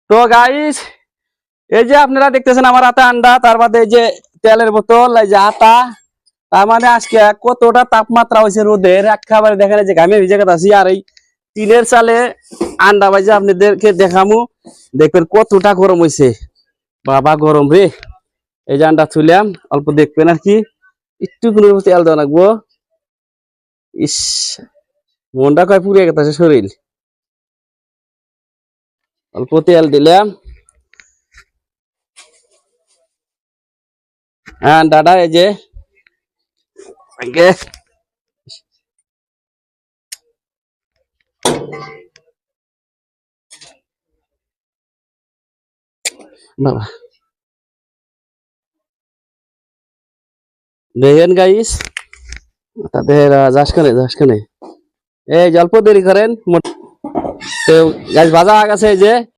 তো গাইস, এই যে আপনারা দেখতেছেন আমার হাতে আন্ডা, তার বাদে এই যে তেলের বোতল, এই যে আটা। তার মানে আজকে কতটা তাপমাত্রা হয়েছে রোদের, একেবারে দেখেন যে ঘামে ভিজে গেছে আছি। আর এই টিনের চালে আন্ডা ভাজা আপনাদেরকে দেখামু, দেখবেন কতটা গরম হয়েছে। বাবা গরম রে। এই যে আন্ডা তুললাম, অল্প দেখবেন আর কি, একটু কোনো তেল দেওয়া লাগবো। ইস, মনটা কয় পুড়ে গেছে শরীর। অল্প তেল দিলাম, হ্যাঁ দাদা এই যে বাবা দেখেন গাইস, তাদের যাসখানে এই অল্প দেরি করেন। তো গাছ ভাজা গেছে, এই যে